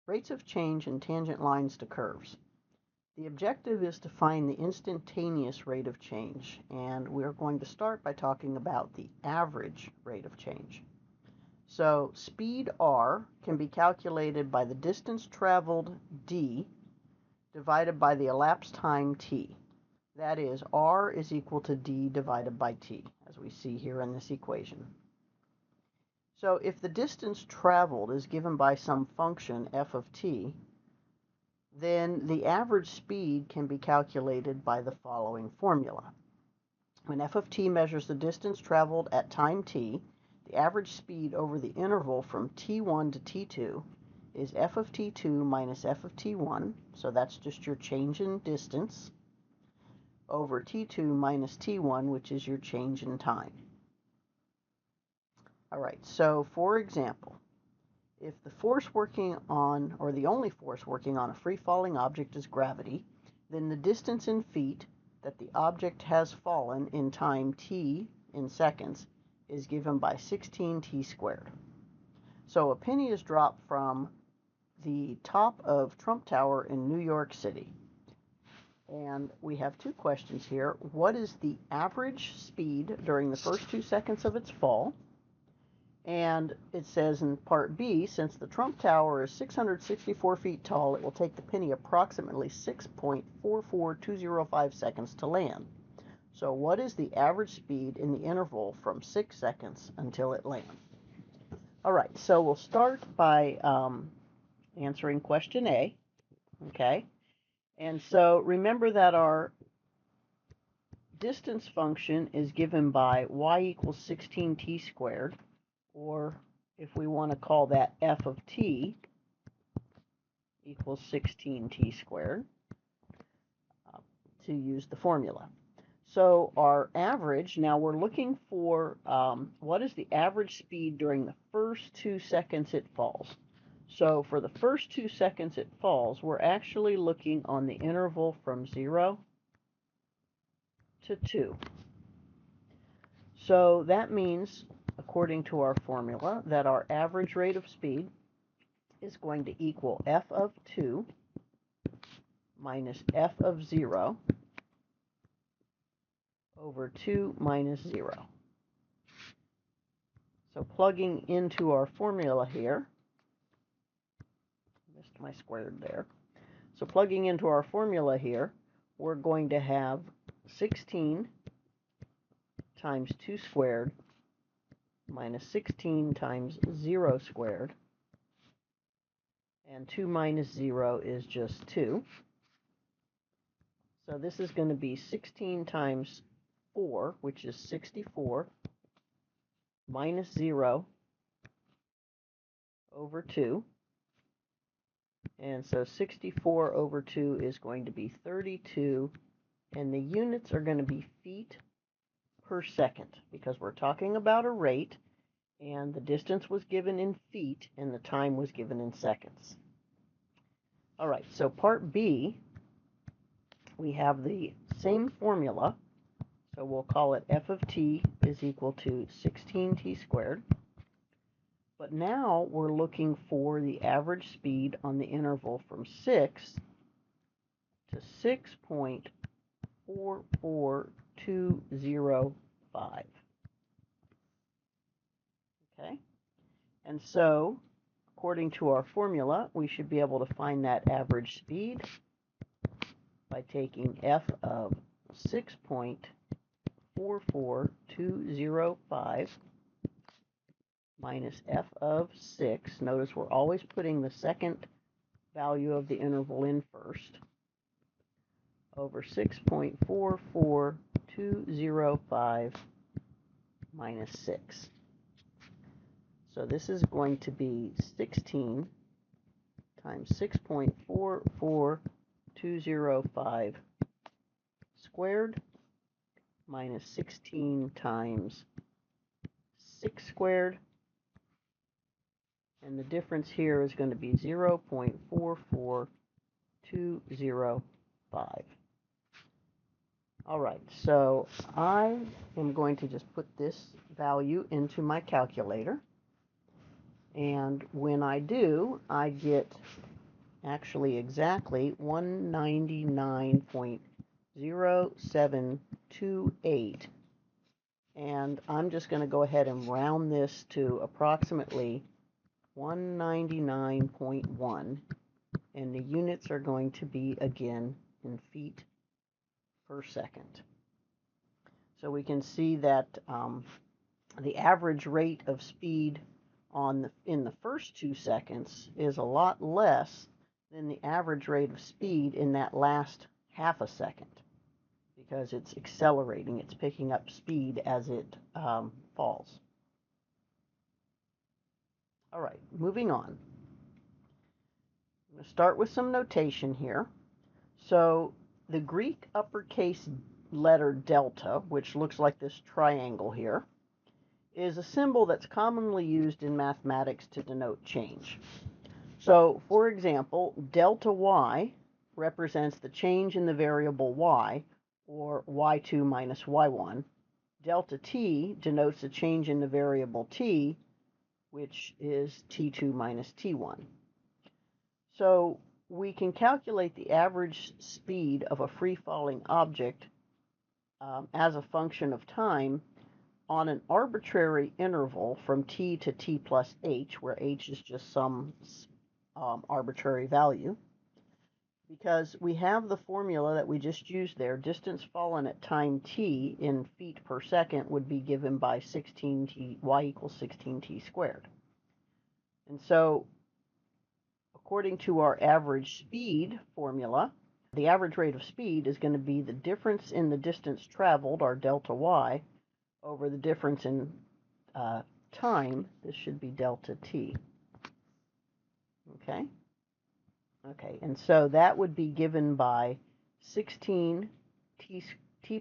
Rates of change in tangent lines to curves. The objective is to find the instantaneous rate of change, and we're going to start by talking about the average rate of change. So speed r can be calculated by the distance traveled d divided by the elapsed time t. That is, r is equal to d divided by t, as we see here in this equation. So if the distance traveled is given by some function f of t, then the average speed can be calculated by the following formula. When f of t measures the distance traveled at time t, the average speed over the interval from t1 to t2 is f of t2 minus f of t1, so that's just your change in distance, over t2 minus t1, which is your change in time. All right, so for example, if the force working on, or the only force working on a free-falling object is gravity, then the distance in feet that the object has fallen in time t in seconds is given by 16t squared. So a penny is dropped from the top of Trump Tower in New York City. And we have two questions here. What is the average speed during the first 2 seconds of its fall? And it says in part B, since the Trump Tower is 664 feet tall, it will take the penny approximately 6.44205 seconds to land. So what is the average speed in the interval from 6 seconds until it lands? All right, so we'll start by answering question A, okay? And so remember that our distance function is given by y equals 16t squared, or if we want to call that f of t equals 16t squared, to use the formula. So our average, now we're looking for what is the average speed during the first 2 seconds it falls. So for the first 2 seconds it falls, we're actually looking on the interval from 0 to 2. So that means, according to our formula, that our average rate of speed is going to equal f of 2 minus f of 0 over 2 minus 0. So plugging into our formula here, missed my squared there. So plugging into our formula here, we're going to have 16 times 2 squared minus 16 times 0 squared, and 2 minus 0 is just 2. So this is going to be 16 times 4, which is 64, minus 0 over 2. And so 64 over 2 is going to be 32, and the units are going to be feet per second, because we're talking about a rate, and the distance was given in feet, and the time was given in seconds. All right, so part B, we have the same formula, so we'll call it f of t is equal to 16t squared. But now we're looking for the average speed on the interval from 6 to 6.44205. Okay, and so according to our formula, we should be able to find that average speed by taking f of 6.44205 minus f of 6. Notice we're always putting the second value of the interval in first, over 6.44205 minus 6. So this is going to be 16 times 6.44205 squared minus 16 times 6 squared. And the difference here is going to be 0.44205. All right, so I am going to just put this value into my calculator. And when I do, I get actually exactly 199.0728. And I'm just going to go ahead and round this to approximately 199.1. And the units are going to be, again, in feet per second. So we can see that the average rate of speed in the first 2 seconds is a lot less than the average rate of speed in that last half a second, because it's accelerating, it's picking up speed as it falls. All right, moving on. I'm going to start with some notation here. So the Greek uppercase letter delta, which looks like this triangle here, is a symbol that's commonly used in mathematics to denote change. So, for example, delta y represents the change in the variable y, or y2 minus y1. Delta t denotes the change in the variable t, which is t2 minus t1. So we can calculate the average speed of a free-falling object as a function of time on an arbitrary interval from t to t plus h, where h is just some arbitrary value, because we have the formula that we just used there. Distance fallen at time t in feet per second would be given by 16t, y equals 16t squared. And so, according to our average speed formula, the average rate of speed is going to be the difference in the distance traveled, our delta y, over the difference in time. This should be delta t. Okay? Okay, and so that would be given by 16 t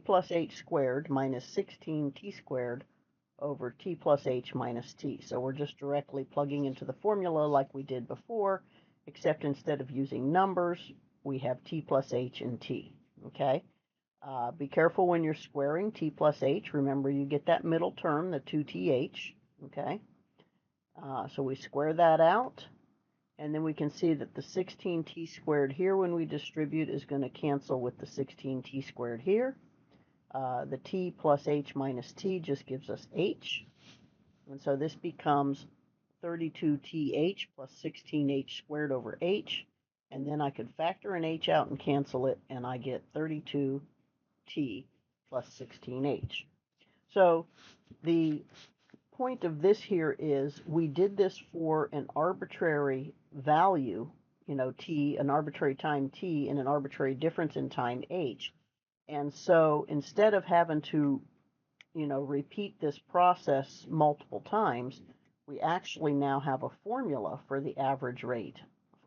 plus h squared minus 16 t squared over t plus h minus t. So we're just directly plugging into the formula like we did before, except instead of using numbers, we have t plus h and t. Okay? Be careful when you're squaring t plus h. Remember, you get that middle term, the 2th. Okay? So we square that out. And then we can see that the 16t squared here, when we distribute, is going to cancel with the 16t squared here. The t plus h minus t just gives us h. And so this becomes 32th plus 16h squared over h. And then I could factor an h out and cancel it, and I get 32t plus 16h. So the point of this here is we did this for an arbitrary value, t, an arbitrary time t, and an arbitrary difference in time h. And so instead of having to, repeat this process multiple times, we actually now have a formula for the average rate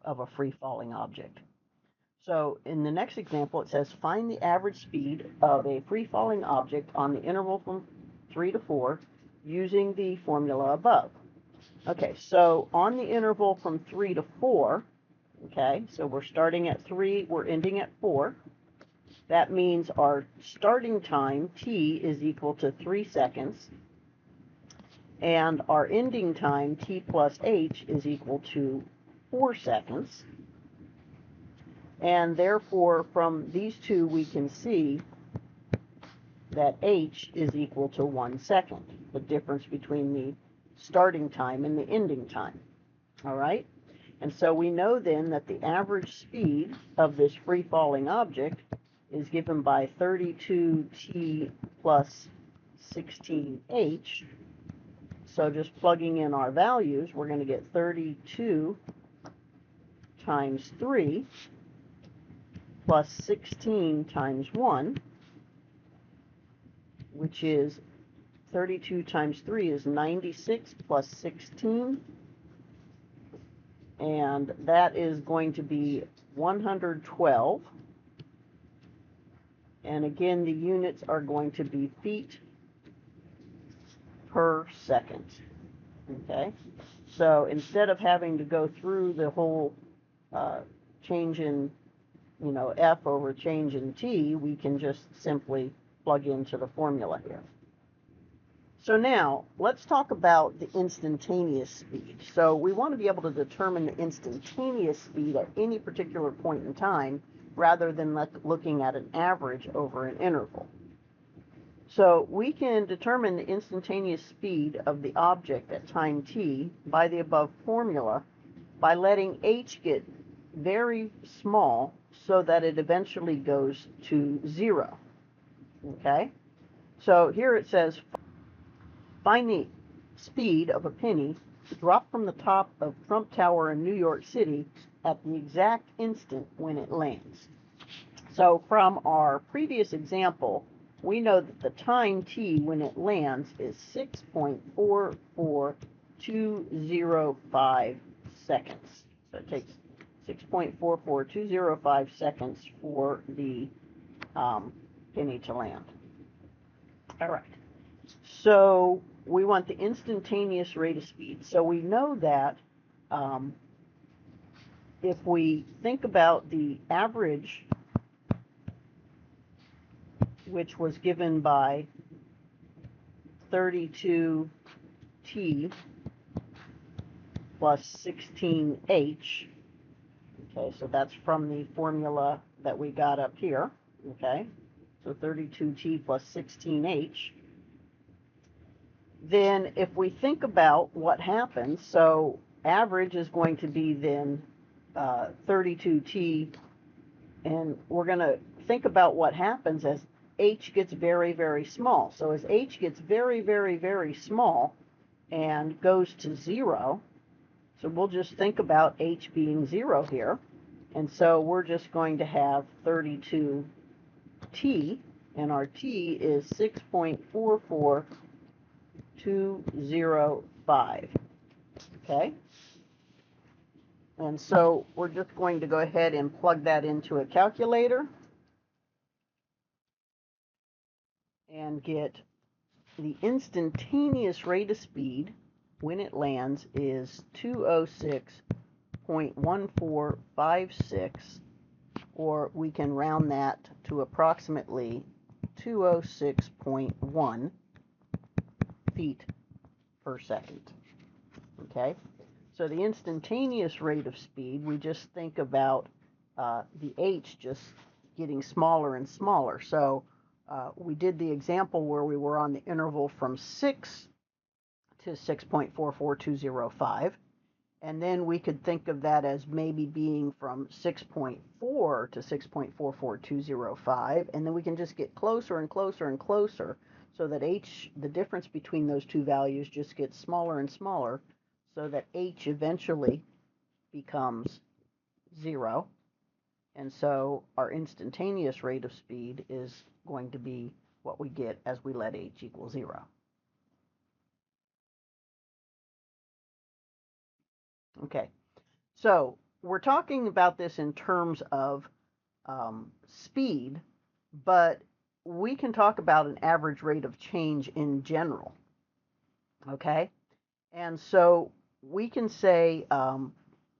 of a free-falling object. So in the next example, it says find the average speed of a free-falling object on the interval from 3 to 4 using the formula above. Okay, so on the interval from 3 to 4, okay, so we're starting at 3, we're ending at 4. That means our starting time, t, is equal to 3 seconds, and our ending time, t plus h, is equal to 4 seconds. And therefore, from these two, we can see that h is equal to 1 second, the difference between the starting time and the ending time. All right? And so we know then that the average speed of this free-falling object is given by 32t plus 16h. So just plugging in our values, we're going to get 32 times 3 plus 16 times 1, which is 32 times 3 is 96 plus 16, and that is going to be 112. And again, the units are going to be feet per second. Okay? So instead of having to go through the whole change in, f over change in t, we can just simply plug into the formula here. So now let's talk about the instantaneous speed. So we want to be able to determine the instantaneous speed at any particular point in time rather than looking at an average over an interval. So we can determine the instantaneous speed of the object at time t by the above formula by letting h get very small so that it eventually goes to 0. Okay? So here it says, find the speed of a penny dropped from the top of Trump Tower in New York City at the exact instant when it lands. So from our previous example, we know that the time t when it lands is 6.44205 seconds. So it takes 6.44205 seconds for the penny to land. All right. So we want the instantaneous rate of speed. So we know that if we think about the average, which was given by 32t plus 16h, okay, so that's from the formula that we got up here, okay, so 32t plus 16h. Then if we think about what happens, so average is going to be then 32t, and we're going to think about what happens as h gets very, very small. So as h gets very, very, very small and goes to 0, so we'll just think about h being 0 here, and so we're just going to have 32t, and our t is 6.44205, okay? And so we're just going to go ahead and plug that into a calculator and get the instantaneous rate of speed when it lands is 206.1456, or we can round that to approximately 206.1 feet per second. Okay? So the instantaneous rate of speed, we just think about the h just getting smaller and smaller. So we did the example where we were on the interval from 6 to 6.44205, and then we could think of that as maybe being from 6.4 to 6.44205, and then we can just get closer and closer and closer so that h, the difference between those two values, just gets smaller and smaller so that h eventually becomes 0. And so our instantaneous rate of speed is going to be what we get as we let h equal 0. Okay, so we're talking about this in terms of speed, but we can talk about an average rate of change in general. Okay, and so we can say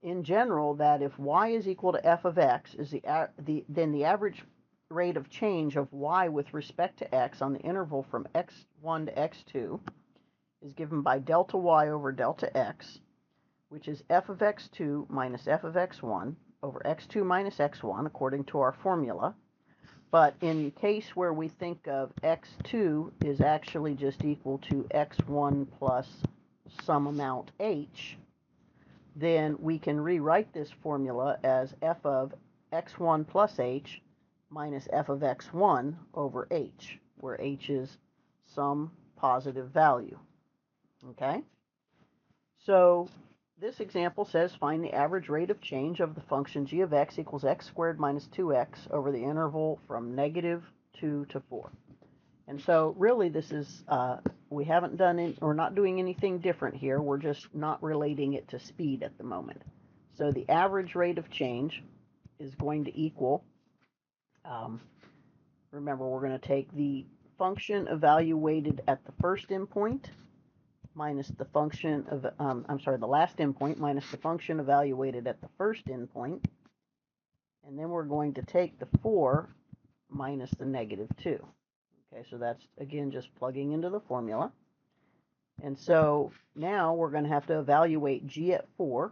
in general that if y is equal to f of x, is then the average rate of change of y with respect to x on the interval from x1 to x2 is given by delta y over delta x, which is f of x2 minus f of x1 over x2 minus x1 according to our formula. But in the case where we think of x2 is actually just equal to x1 plus some amount h, then we can rewrite this formula as f of x1 plus h minus f of x1 over h, where h is some positive value. Okay? So this example says find the average rate of change of the function g of x equals x squared minus 2x over the interval from -2 to 4. And so really this is, we haven't done it, we're not doing anything different here. We're just not relating it to speed at the moment. So the average rate of change is going to equal, remember we're going to take the function evaluated at the first endpoint minus the function of, the last endpoint minus the function evaluated at the first endpoint. And then we're going to take the 4 minus the -2. Okay, so that's, again, just plugging into the formula. And so now we're going to have to evaluate g at 4,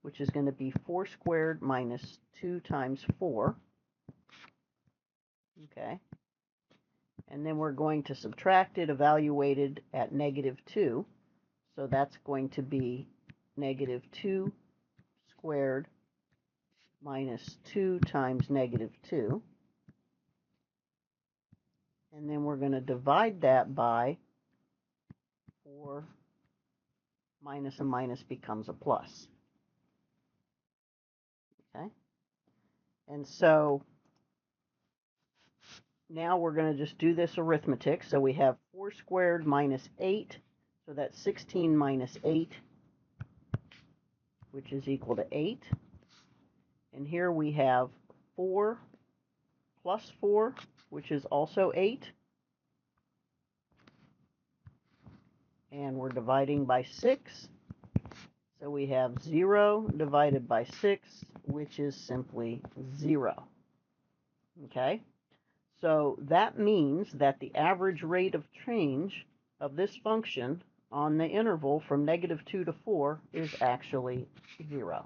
which is going to be 4 squared minus 2 times 4. Okay. And then we're going to subtract it evaluated at negative 2. So that's going to be negative 2 squared minus 2 times negative 2. And then we're going to divide that by 4 minus a minus becomes a plus. Okay? And so now we're going to just do this arithmetic. So we have 4 squared minus 8. So that's 16 minus 8, which is equal to 8. And here we have 4 plus 4, which is also 8. And we're dividing by 6. So we have 0 divided by 6, which is simply 0. Okay? So that means that the average rate of change of this function on the interval from negative 2 to 4 is actually 0.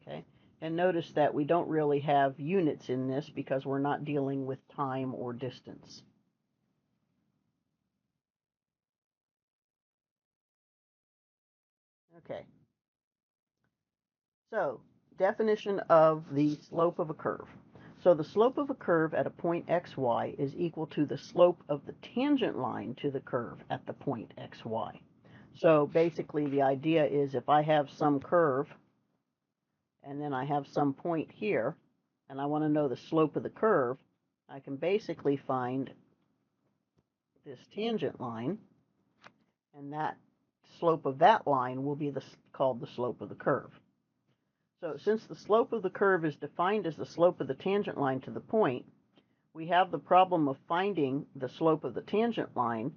Okay? And notice that we don't really have units in this because we're not dealing with time or distance. Okay. So, definition of the slope of a curve. So the slope of a curve at a point xy is equal to the slope of the tangent line to the curve at the point xy. So basically the idea is if I have some curve and then I have some point here and I want to know the slope of the curve, I can basically find this tangent line, and that slope of that line will be called the slope of the curve. So since the slope of the curve is defined as the slope of the tangent line to the point, we have the problem of finding the slope of the tangent line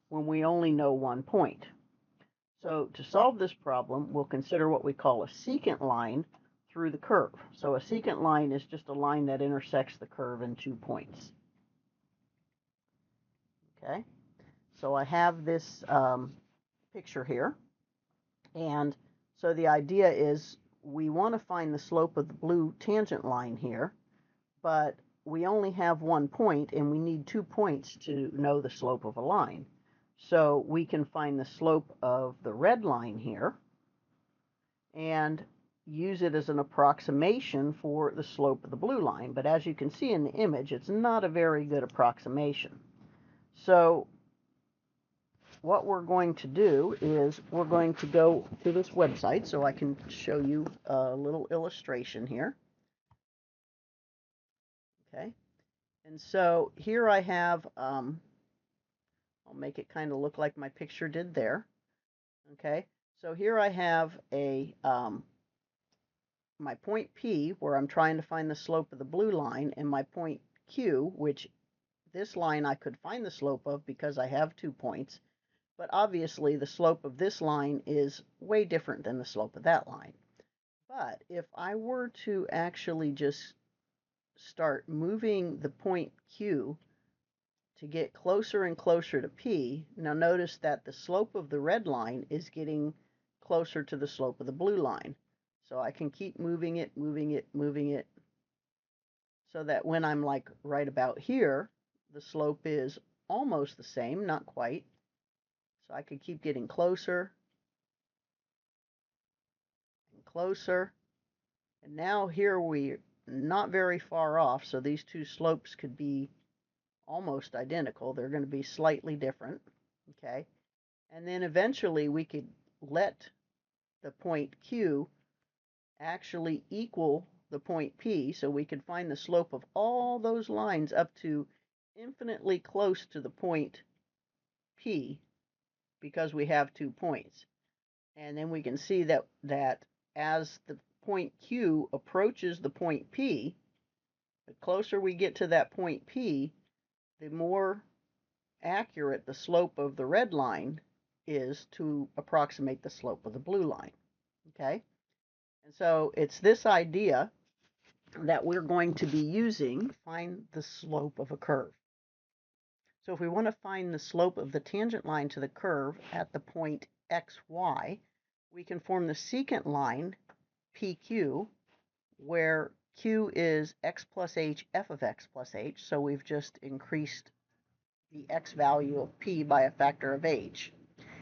when we only know one point. So to solve this problem, we'll consider what we call a secant line through the curve. So a secant line is just a line that intersects the curve in 2 points. Okay, so I have this picture here, and so the idea is we want to find the slope of the blue tangent line here, but we only have one point and we need 2 points to know the slope of a line. So we can find the slope of the red line here and use it as an approximation for the slope of the blue line. But as you can see in the image, it's not a very good approximation. So what we're going to do is we're going to go to this website so I can show you a little illustration here. Okay, and so here I have, I'll make it kind of look like my picture did there. Okay, so here I have a my point P, where I'm trying to find the slope of the blue line, and my point Q, which this line I could find the slope of because I have 2 points. But obviously, the slope of this line is way different than the slope of that line. But if I were to actually just start moving the point Q to get closer and closer to P, now notice that the slope of the red line is getting closer to the slope of the blue line. So I can keep moving it, so that when I'm like right about here, the slope is almost the same, not quite. So I could keep getting closer and closer. And now here we're not very far off, so these two slopes could be almost identical. They're going to be slightly different, okay? And then eventually we could let the point Q actually equal the point P, so we could find the slope of all those lines up to infinitely close to the point P, because we have 2 points. And then we can see that as the point Q approaches the point P, the closer we get to that point P, the more accurate the slope of the red line is to approximate the slope of the blue line. Okay? And so it's this idea that we're going to be using to find the slope of a curve. So if we want to find the slope of the tangent line to the curve at the point xy, we can form the secant line, PQ, where Q is x plus h, f of x plus h. So we've just increased the x value of P by a factor of h.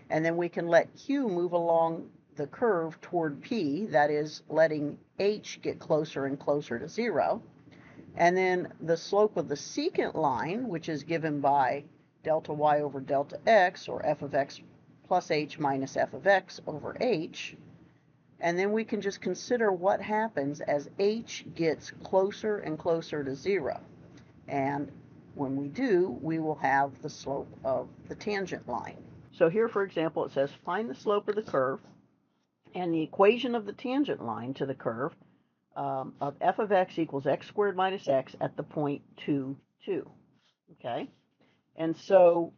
And then we can let Q move along the curve toward P, that is, letting h get closer and closer to 0. And then the slope of the secant line, which is given by delta y over delta x, or f of x plus h minus f of x over h. And then we can just consider what happens as h gets closer and closer to 0. And when we do, we will have the slope of the tangent line. So here, for example, it says find the slope of the curve, and the equation of the tangent line to the curve of f of x equals x squared minus x at the point 2, 2. Okay? And so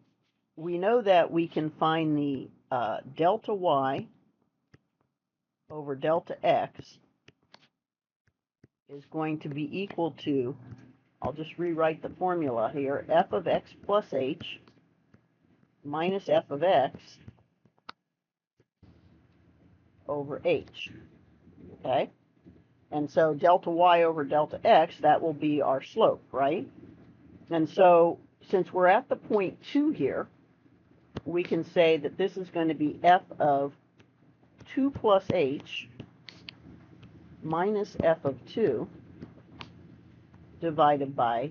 we know that we can find the delta y over delta x is going to be equal to, I'll just rewrite the formula here, f of x plus h minus f of x over h. Okay? And so delta y over delta x, that will be our slope, right? And so since we're at the point 2 here, we can say that this is going to be f of 2 plus h minus f of 2 divided by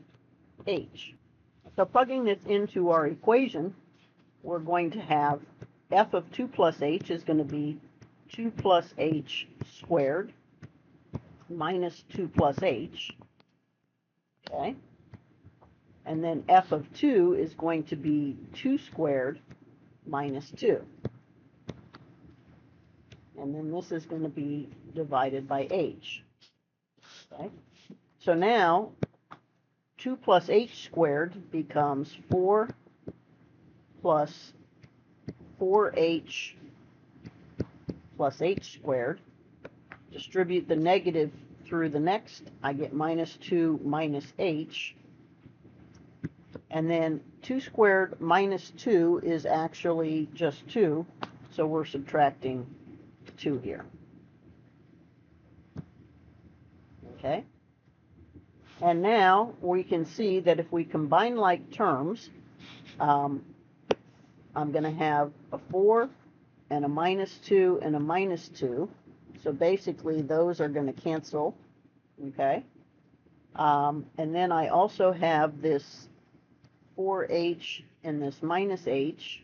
h. So plugging this into our equation, we're going to have f of 2 plus h is going to be 2 plus h squared minus 2 plus h, okay? And then f of 2 is going to be 2 squared minus 2. And then this is going to be divided by h, okay? So now 2 plus h squared becomes 4 plus 4h plus h squared. Distribute the negative through the next, I get minus 2 minus h. And then 2 squared minus 2 is actually just 2, so we're subtracting 2 here. Okay? And now we can see that if we combine like terms, I'm going to have a 4 and a minus 2 and a minus 2. So basically, those are going to cancel, okay? And then I also have this 4h and this minus h.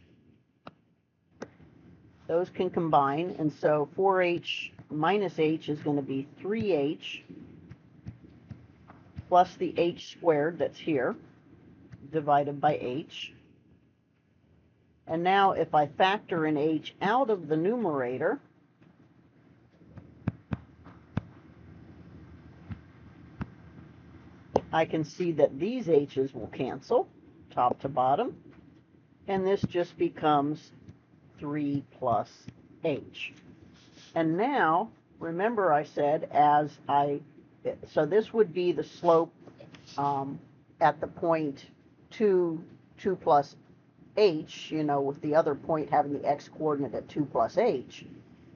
Those can combine, and so 4h minus h is going to be 3h plus the h squared that's here, divided by h. And now if I factor in h out of the numerator, I can see that these h's will cancel, top to bottom, and this just becomes 3 plus h. And now, remember I said so this would be the slope at the point 2 plus h, with the other point having the x-coordinate at 2 plus h.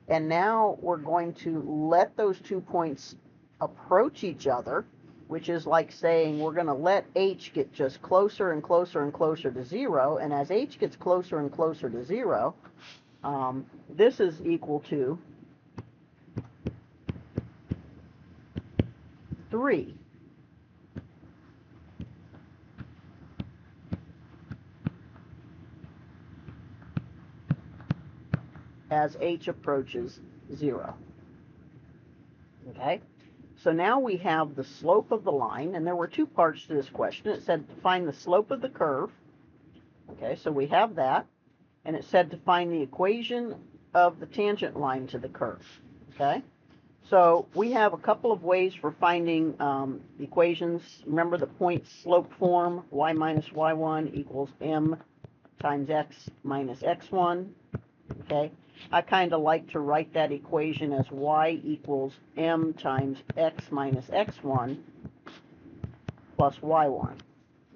And now we're going to let those 2 points approach each other, which is like saying we're going to let h get just closer and closer and closer to 0. And as h gets closer and closer to 0, this is equal to 3. As h approaches 0. Okay? So now we have the slope of the line, and there were 2 parts to this question. It said to find the slope of the curve. Okay, so we have that. And it said to find the equation of the tangent line to the curve. Okay? So we have a couple of ways for finding equations. Remember the point slope form, y minus y1 equals m times x minus x1. Okay? I kind of like to write that equation as y equals m times x minus x1 plus y1.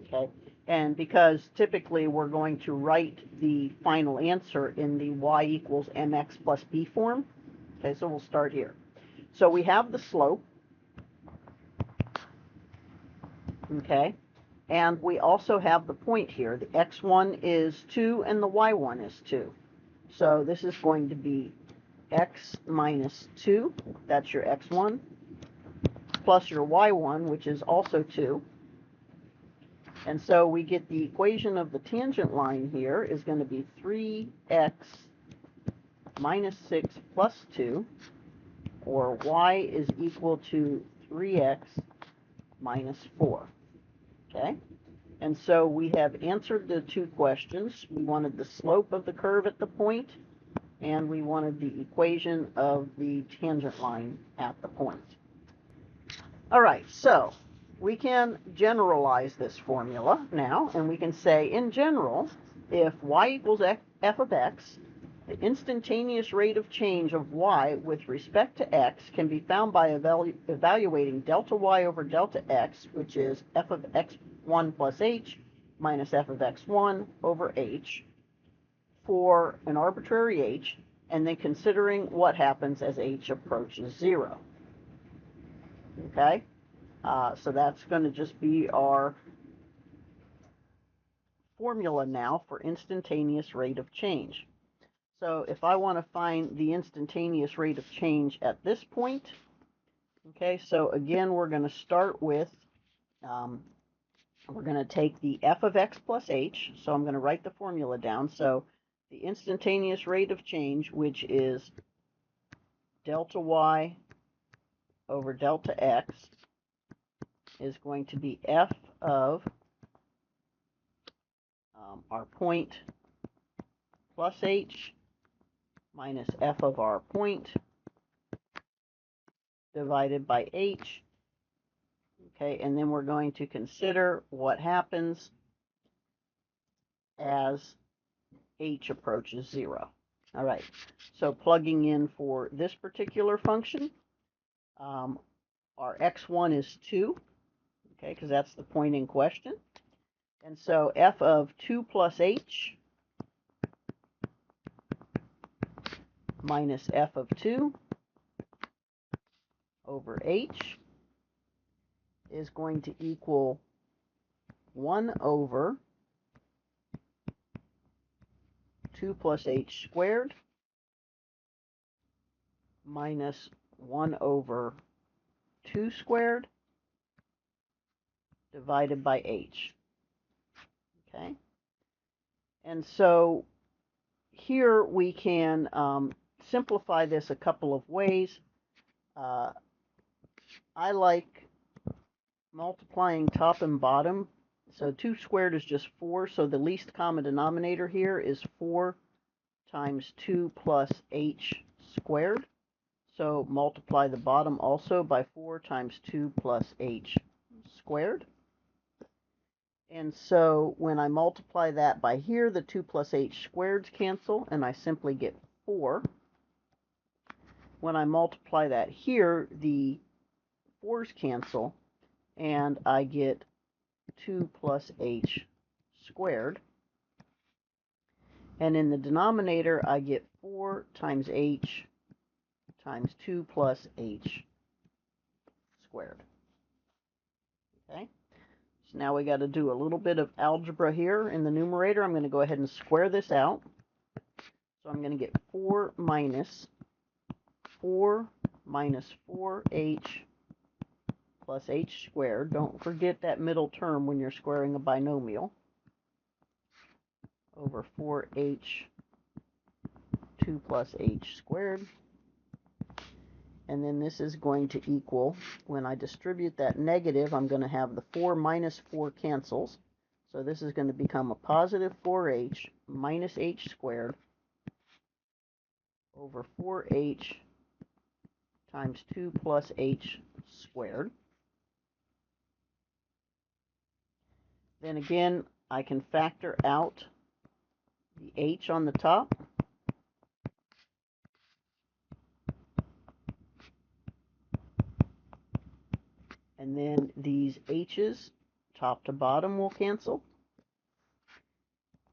Okay? And because typically we're going to write the final answer in the y equals mx plus b form. Okay, so we'll start here. So we have the slope, okay, and we also have the point here. The x1 is 2 and the y1 is 2. So this is going to be x minus 2, that's your x1, plus your y1, which is also 2. And so we get the equation of the tangent line here is going to be 3x minus 6 plus 2, or y is equal to 3x minus 4. Okay? And so we have answered the two questions. We wanted the slope of the curve at the point, and we wanted the equation of the tangent line at the point. All right, so we can generalize this formula now, and we can say, in general, if y equals f of x, the instantaneous rate of change of y with respect to x can be found by evaluating delta y over delta x, which is f of x1 plus h minus f of x1 over h for an arbitrary h, and then considering what happens as h approaches 0. Okay? So that's going to just be our formula now for instantaneous rate of change. So if I want to find the instantaneous rate of change at this point, okay, so again, we're going to start with, we're going to take the f of x plus h, so I'm going to write the formula down. So the instantaneous rate of change, which is delta y over delta x, is going to be f of our point plus h minus f of our point divided by h. Okay, and then we're going to consider what happens as h approaches 0. All right, so plugging in for this particular function, our x1 is 2, okay, because that's the point in question. And so f of 2 plus h minus f of 2 over h is going to equal 1 over 2 plus h squared minus 1 over 2 squared divided by h. Okay? And so here we can simplify this a couple of ways. I like multiplying top and bottom. So 2 squared is just 4, so the least common denominator here is 4 times 2 plus h squared. So multiply the bottom also by 4 times 2 plus h squared. And so when I multiply that by here, the 2 plus h squareds cancel, and I simply get 4. When I multiply that here, the 4's cancel, and I get 2 plus h squared. And in the denominator, I get 4 times h times 2 plus h squared. Okay? So now we got to do a little bit of algebra here in the numerator. I'm going to go ahead and square this out. So I'm going to get 4 minus 4h plus h squared. Don't forget that middle term when you're squaring a binomial. Over 4h 2 plus h squared. And then this is going to equal, when I distribute that negative, I'm going to have the 4 minus 4 cancels. So this is going to become a positive 4h minus h squared over 4h times 2 plus h squared. Then again, I can factor out the h on the top. And then these h's, top to bottom, will cancel.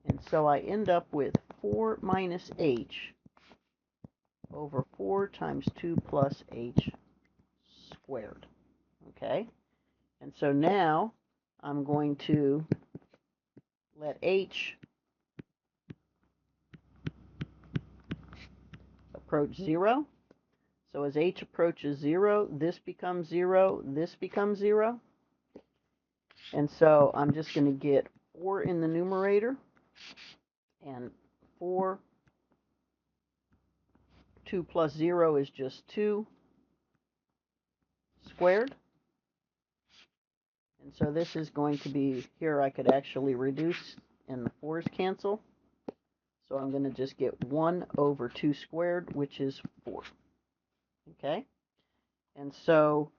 And so I end up with 4 minus h over 4 times 2 plus h squared. Okay? And so now I'm going to let h approach 0. So as h approaches 0, this becomes 0, this becomes 0. And so I'm just going to get 4 in the numerator, and 4, 2 plus 0 is just 2 squared. And so this is going to be, here I could actually reduce and the 4's cancel. So I'm going to just get 1 over 2 squared, which is 4. Okay? And so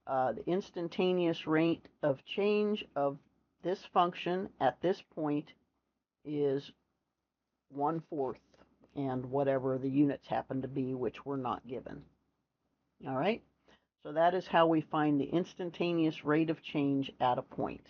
the instantaneous rate of change of this function at this point is 1/4, and whatever the units happen to be, which were not given. All right? So that is how we find the instantaneous rate of change at a point.